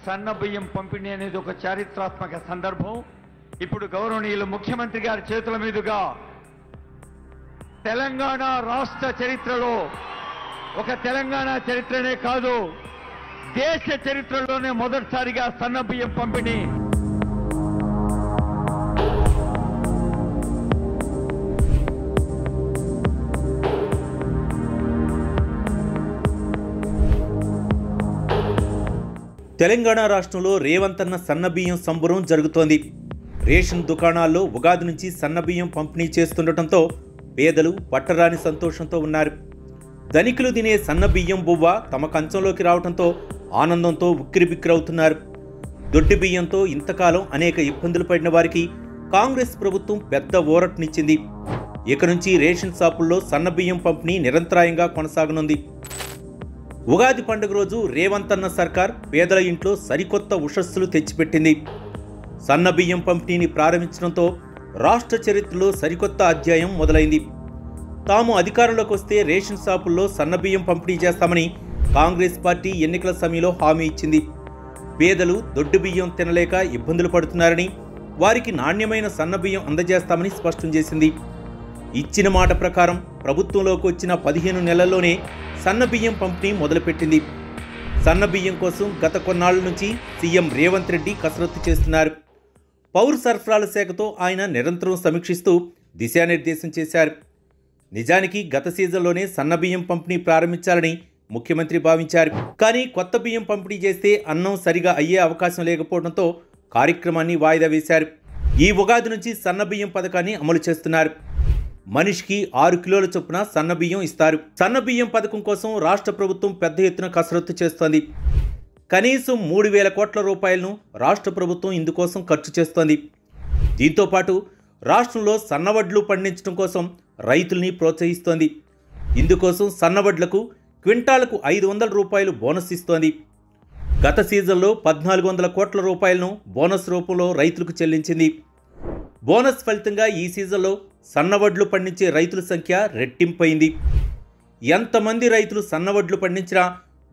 సన్న బియ్యం పంపిణీ అనేది ఒక చారిత్రాత్మక సందర్భం. ఇప్పుడు గౌరవనీయులు ముఖ్యమంత్రి గారి చేతుల మీదుగా తెలంగాణ రాష్ట్ర చరిత్రలో ఒక తెలంగాణ చరిత్రనే కాదు, దేశ చరిత్రలోనే మొదటిసారిగా సన్న బియ్యం పంపిణీ. తెలంగాణ రాష్ట్రంలో రేవంత్ అన్న సన్నబియ్యం సంబరం జరుగుతోంది. రేషన్ దుకాణాల్లో ఉగాది నుంచి సన్నబియ్యం పంపిణీ చేస్తుండటంతో పేదలు పట్టరాని సంతోషంతో ఉన్నారు. ధనికులు తినే సన్నబియ్యం బువ్వ తమ కంచంలోకి రావడంతో ఆనందంతో ఉక్కిరిబిక్కిరవుతున్నారు. దొడ్డి బియ్యంతో ఇంతకాలం అనేక ఇబ్బందులు పడిన వారికి కాంగ్రెస్ ప్రభుత్వం పెద్ద ఊరటనిచ్చింది. ఇక నుంచి రేషన్ షాపుల్లో సన్నబియ్యం పంపిణీ నిరంతరాయంగా కొనసాగనుంది. ఉగాది పండుగ రోజు రేవంత్ అన్న సర్కార్ పేదల ఇంట్లో సరికొత్త ఉషస్సులు తెచ్చిపెట్టింది. సన్నబియ్యం పంపిణీని ప్రారంభించడంతో రాష్ట్ర చరిత్రలో సరికొత్త అధ్యాయం మొదలైంది. తాము అధికారంలోకి వస్తే రేషన్ షాపుల్లో సన్నబియ్యం పంపిణీ చేస్తామని కాంగ్రెస్ పార్టీ ఎన్నికల సమయంలో హామీ ఇచ్చింది. పేదలు దొడ్డు బియ్యం తినలేక ఇబ్బందులు పడుతున్నారని, వారికి నాణ్యమైన సన్నబియ్యం అందజేస్తామని స్పష్టం చేసింది. ఇచ్చిన మాట ప్రకారం ప్రభుత్వంలోకి వచ్చిన 15 నెలల్లోనే సన్నబియ్యం పంపిణీ మొదలుపెట్టింది. సన్నబియ్యం కోసం గత కొన్నాళ్ల నుంచి సీఎం రేవంత్ రెడ్డి కసరత్తు చేస్తున్నారు. పౌర సరఫరాల శాఖతో ఆయన నిరంతరం సమీక్షిస్తూ దిశానిర్దేశం చేశారు. నిజానికి గత సీజన్లోనే సన్నబియ్యం పంపిణీ ప్రారంభించాలని ముఖ్యమంత్రి భావించారు. కానీ కొత్త బియ్యం పంపిణీ చేస్తే అన్నం సరిగా అయ్యే అవకాశం లేకపోవడంతో కార్యక్రమాన్ని వాయిదా వేశారు. ఈ ఉగాది నుంచి సన్నబియ్యం పథకాన్ని అమలు చేస్తున్నారు. మనిషికి 6 కిలోల చొప్పున సన్నబియ్యం ఇస్తారు. సన్నబియ్యం పథకం కోసం రాష్ట్ర ప్రభుత్వం పెద్ద ఎత్తున కసరత్తు చేస్తోంది. కనీసం 3,000 కోట్ల రూపాయలను రాష్ట్ర ప్రభుత్వం ఇందుకోసం ఖర్చు చేస్తోంది. దీంతోపాటు రాష్ట్రంలో సన్నవడ్లు పండించడం కోసం రైతుల్ని ప్రోత్సహిస్తోంది. ఇందుకోసం సన్నవడ్లకు క్వింటాలకు 500 రూపాయలు బోనస్ ఇస్తోంది. గత సీజన్లో 1,400 కోట్ల రూపాయలను బోనస్ రూపంలో రైతులకు చెల్లించింది. బోనస్ ఫలితంగా ఈ సీజన్లో సన్నవడ్లు పండించే రైతుల సంఖ్య రెట్టింపైంది. ఎంతమంది రైతులు సన్నవడ్లు పండించినా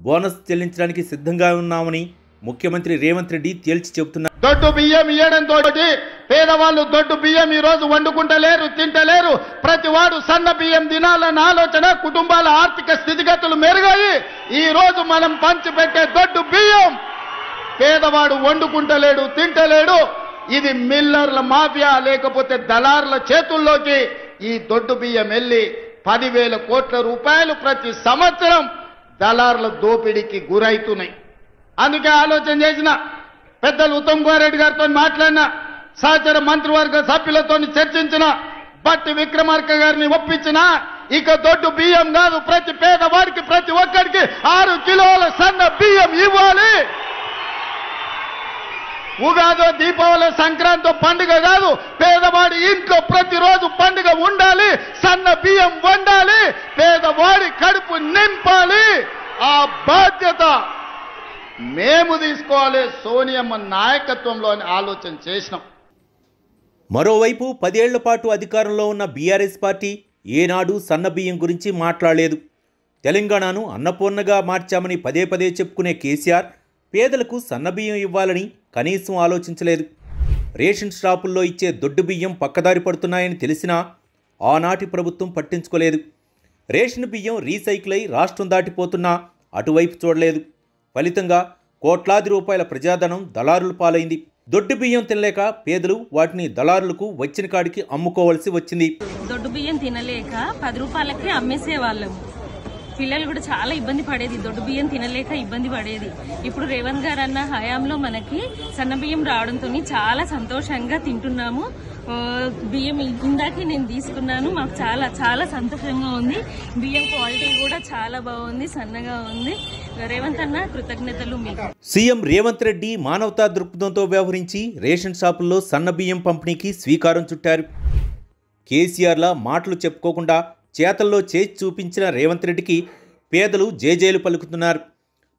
బోనస్ చెల్లించడానికి సిద్ధంగా ఉన్నామని ముఖ్యమంత్రి రేవంత్ రెడ్డి తేల్చి చెబుతున్నారు. దొడ్డు బియ్యం ఇయ్యడంతో పేదవాళ్ళు దొడ్డు బియ్యం ఈ రోజు వండుకుంటలేరు, తింటలేరు. ప్రతి వాడు సన్న బియ్యం తినాలన్న ఆలోచన, కుటుంబాల ఆర్థిక స్థితిగతులు మెరుగాయి. ఈ రోజు మనం పంచిపెట్టే దొడ్డు బియ్యం పేదవాడు వండుకుంటలేడు, తింటలేడు. ఇది మిల్లర్ల మాఫియా లేకపోతే దళారుల చేతుల్లోకి ఈ దొడ్డు బియ్యం వెళ్ళి 10,000 కోట్ల రూపాయలు ప్రతి సంవత్సరం దళారుల దోపిడీకి గురైతున్నాయి. అందుకే ఆలోచన చేసిన పెద్దలు ఉత్తమ్ కుమార్ రెడ్డి గారితో మాట్లాడిన, సహచర మంత్రివర్గ సభ్యులతో చర్చించిన, బట్టి విక్రమార్క గారిని ఒప్పించిన, ఇక దొడ్డు బియ్యం కాదు, ప్రతి పేదవాడికి ప్రతి ఒక్కడికి 6 కిలోల సన్న బియ్యం ఇవ్వాలి. ఉగాదో, దీపావళి, సంక్రాంతి పండుగ కాదు, పేదవాడి ఇంట్లో ప్రతిరోజు పండుగ ఉండాలి. సన్న బియ్యం వండాలి, పేదవాడి కడుపు నింపాలి. ఆ బాధ్యత మేము తీసుకోవాలి. సోనియమ్మ నాయకత్వంలో ఆలోచన చేసినాం. మరోవైపు 10 ఏళ్ల పాటు అధికారంలో ఉన్న బీఆర్ఎస్ పార్టీ ఏనాడు సన్నబియ్యం గురించి మాట్లాడలేదు. తెలంగాణను అన్నపూర్ణగా మార్చామని పదే పదే చెప్పుకునే కేసీఆర్ పేదలకు సన్నబియ్యం ఇవ్వాలని కనీసం ఆలోచించలేదు. రేషన్ షాపుల్లో ఇచ్చే దొడ్డు బియ్యం పక్కదారి పడుతున్నాయని తెలిసినా ఆనాటి ప్రభుత్వం పట్టించుకోలేదు. రేషన్ బియ్యం రీసైకిల్ అయి రాష్ట్రం దాటిపోతున్నా అటువైపు చూడలేదు. ఫలితంగా కోట్లాది రూపాయల ప్రజాధనం దళారుల పాలైంది. దొడ్డు బియ్యం తినలేక పేదలు వాటిని దళారులకు వచ్చిన కాడికి అమ్ముకోవాల్సి వచ్చింది. దొడ్డు బియ్యం తినలేక 10 రూపాయలకి అమ్మేసేవాళ్ళము. పిల్లలు కూడా చాలా ఇబ్బంది పడేది, దొడ్డు బియ్యం తినలేక ఇబ్బంది పడేది. ఇప్పుడు రేవంత్ గారు అన్న హయాంలో మనకి సన్న బియ్యం రావడంతో చాలా సంతోషంగా తింటున్నాము. బియ్యం ఇందాకే నేను తీసుకున్నాను, మాకు చాలా చాలా సంతోషంగా ఉంది. బియ్యం క్వాలిటీ కూడా చాలా బాగుంది, సన్నగా ఉంది. రేవంత్ అన్న కృతజ్ఞతలు మీకు. సీఎం రేవంత్ రెడ్డి మానవతా దృక్పథంతో వ్యవహరించి రేషన్ షాపుల్లో సన్న బియ్యం పంపిణీకి శ్రీకారం చుట్టారు. కేసీఆర్ల మాటలు చెప్పుకోకుండా చేతల్లో చేసి చూపించిన రేవంత్ రెడ్డికి పేదలు జేజేలు పలుకుతున్నారు.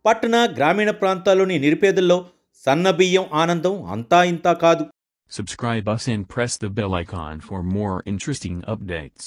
పట్టణ గ్రామీణ ప్రాంతాల్లోని నిరుపేదల్లో సన్నబియ్యం ఆనందం అంతా ఇంతా కాదు. Subscribe us and press the bell icon for more interesting updates.